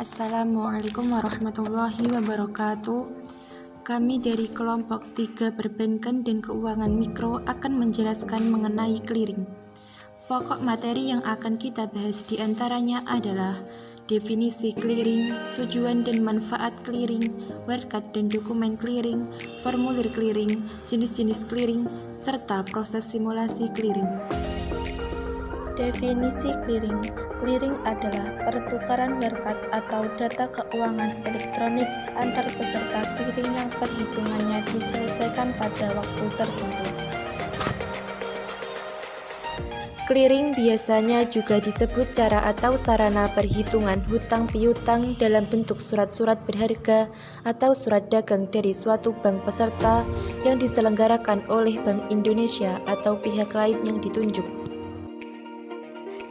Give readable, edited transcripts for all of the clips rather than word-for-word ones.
Assalamualaikum warahmatullahi wabarakatuh. Kami dari kelompok 3 Perbankan dan Keuangan Mikro akan menjelaskan mengenai clearing. Pokok materi yang akan kita bahas diantaranya adalah definisi clearing, tujuan dan manfaat clearing, warkat dan dokumen clearing, formulir clearing, jenis-jenis clearing, serta proses simulasi clearing. Definisi clearing. Clearing adalah pertukaran warkat atau data keuangan elektronik antar peserta clearing yang perhitungannya diselesaikan pada waktu tertentu. Clearing biasanya juga disebut cara atau sarana perhitungan hutang piutang dalam bentuk surat-surat berharga atau surat dagang dari suatu bank peserta yang diselenggarakan oleh Bank Indonesia atau pihak lain yang ditunjuk.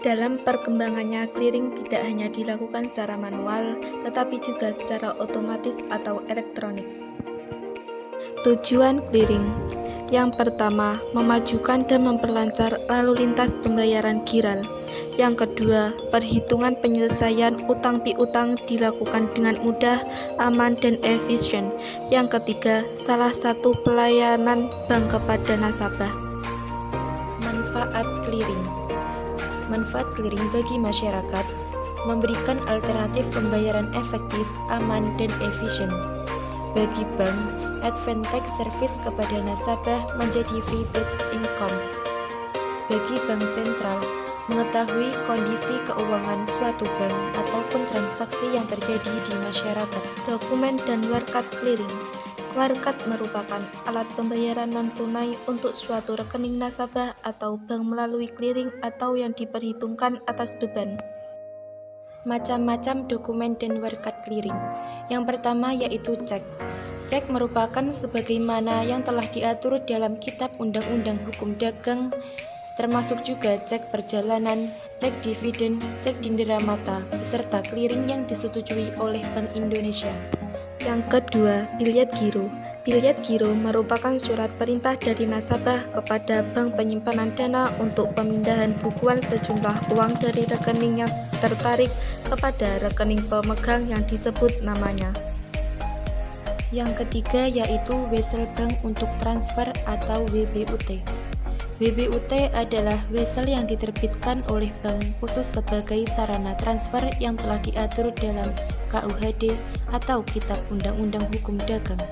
Dalam perkembangannya, clearing tidak hanya dilakukan secara manual, tetapi juga secara otomatis atau elektronik. Tujuan clearing. Yang pertama, memajukan dan memperlancar lalu lintas pembayaran giral. Yang kedua, perhitungan penyelesaian utang piutang dilakukan dengan mudah, aman, dan efisien. Yang ketiga, salah satu pelayanan bank kepada nasabah. Manfaat clearing. Manfaat clearing bagi masyarakat memberikan alternatif pembayaran efektif, aman, dan efisien. Bagi bank, advantage service kepada nasabah menjadi fee-based income. Bagi bank sentral, mengetahui kondisi keuangan suatu bank ataupun transaksi yang terjadi di masyarakat. Dokumen dan warkat clearing. Warkat merupakan alat pembayaran non-tunai untuk suatu rekening nasabah atau bank melalui clearing atau yang diperhitungkan atas beban. Macam-macam dokumen dan warkat clearing. Yang pertama yaitu cek. Cek merupakan sebagaimana yang telah diatur dalam Kitab Undang-Undang Hukum Dagang, termasuk juga cek perjalanan, cek dividen, cek dindera mata, beserta clearing yang disetujui oleh Bank Indonesia. Yang kedua, bilet giro. Bilet giro merupakan surat perintah dari nasabah kepada bank penyimpanan dana untuk pemindahan bukuan sejumlah uang dari rekening yang tertarik kepada rekening pemegang yang disebut namanya. Yang ketiga yaitu wesel bank untuk transfer atau WBUT. WBUT adalah wesel yang diterbitkan oleh bank khusus sebagai sarana transfer yang telah diatur dalam KUHD atau Kitab Undang-Undang Hukum Dagang.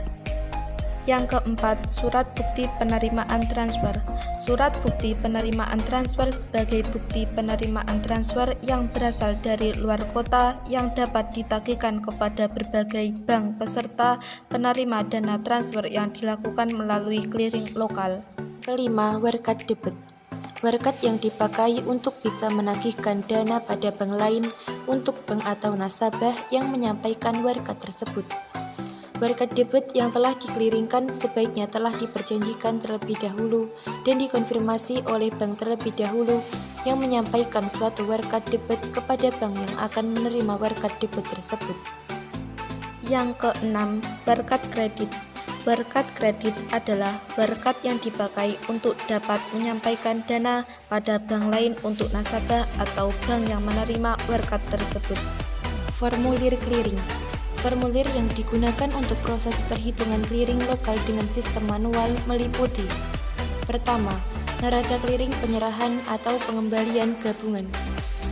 Yang keempat, surat bukti penerimaan transfer. Surat bukti penerimaan transfer sebagai bukti penerimaan transfer yang berasal dari luar kota yang dapat ditagihkan kepada berbagai bank peserta penerima dana transfer yang dilakukan melalui clearing lokal. Kelima, warkat debit. Warkat yang dipakai untuk bisa menagihkan dana pada bank lain untuk bank atau nasabah yang menyampaikan warkat tersebut. Warkat debit yang telah dikliringkan sebaiknya telah diperjanjikan terlebih dahulu dan dikonfirmasi oleh bank terlebih dahulu yang menyampaikan suatu warkat debit kepada bank yang akan menerima warkat debit tersebut. Yang keenam, warkat kredit. Warkat kredit adalah warkat yang dipakai untuk dapat menyampaikan dana pada bank lain untuk nasabah atau bank yang menerima warkat tersebut. Formulir clearing. Formulir yang digunakan untuk proses perhitungan clearing lokal dengan sistem manual meliputi: pertama, neraca clearing penyerahan atau pengembalian gabungan.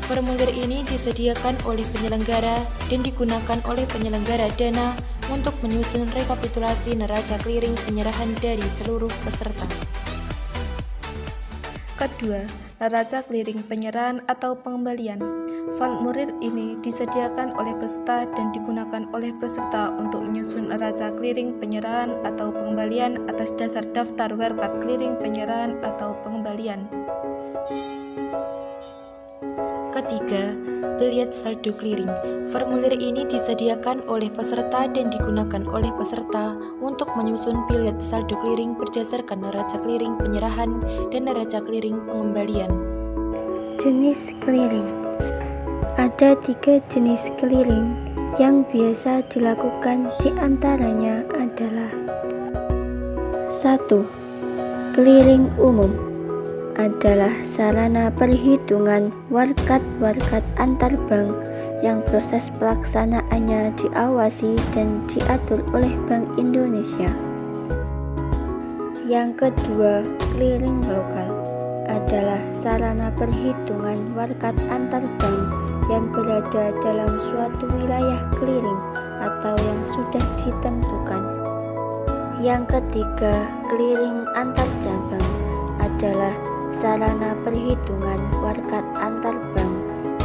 Formulir ini disediakan oleh penyelenggara dan digunakan oleh penyelenggara dana untuk menyusun rekapitulasi neraca clearing penyerahan dari seluruh peserta. Kedua, neraca clearing penyerahan atau pengembalian. Formulir ini disediakan oleh peserta dan digunakan oleh peserta untuk menyusun neraca clearing penyerahan atau pengembalian atas dasar daftar warkat clearing penyerahan atau pengembalian. Ketiga, bilet saldo clearing. Formulir ini disediakan oleh peserta dan digunakan oleh peserta untuk menyusun bilet saldo clearing berdasarkan neraca clearing penyerahan dan neraca clearing pengembalian. Jenis clearing. Ada 3 jenis clearing yang biasa dilakukan, di antaranya adalah 1. Clearing umum adalah sarana perhitungan warkat-warkat antar bank yang proses pelaksanaannya diawasi dan diatur oleh Bank Indonesia. Yang kedua, clearing lokal adalah sarana perhitungan warkat antar bank yang berada dalam suatu wilayah clearing atau yang sudah ditentukan. Yang ketiga, clearing antar cabang adalah sarana perhitungan warkat antar bank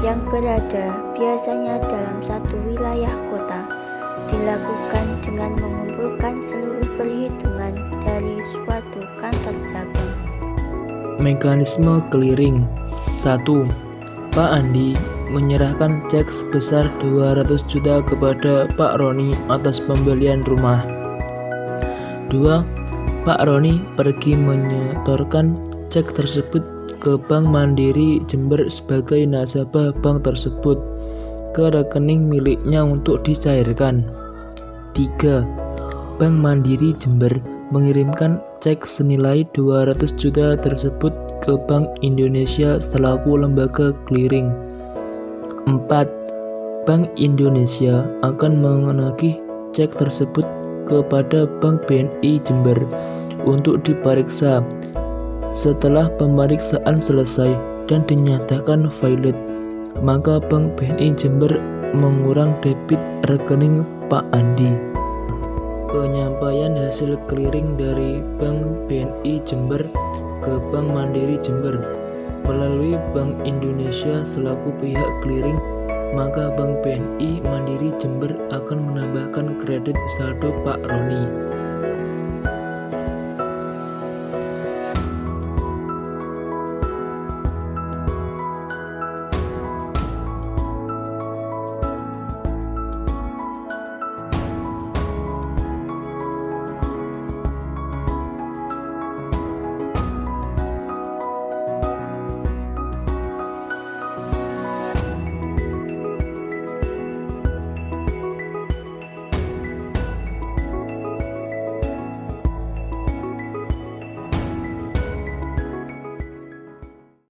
yang berada biasanya dalam satu wilayah kota, dilakukan dengan mengumpulkan seluruh perhitungan dari suatu kantor cabang. Mekanisme clearing. 1. Pak Andi menyerahkan cek sebesar 200 juta kepada Pak Roni atas pembelian rumah. 2. Pak Roni pergi menyetorkan cek tersebut ke Bank Mandiri Jember sebagai nasabah bank tersebut ke rekening miliknya untuk dicairkan. 3. Bank Mandiri Jember mengirimkan cek senilai 200 juta tersebut ke Bank Indonesia selaku lembaga clearing. 4. Bank Indonesia akan menagih cek tersebut kepada Bank BNI Jember untuk diperiksa. Setelah pemeriksaan selesai dan dinyatakan valid, maka Bank BNI Jember mengurang debit rekening Pak Andi. Penyampaian hasil clearing dari Bank BNI Jember ke Bank Mandiri Jember melalui Bank Indonesia selaku pihak clearing, maka Bank BNI Mandiri Jember akan menambahkan kredit saldo Pak Roni.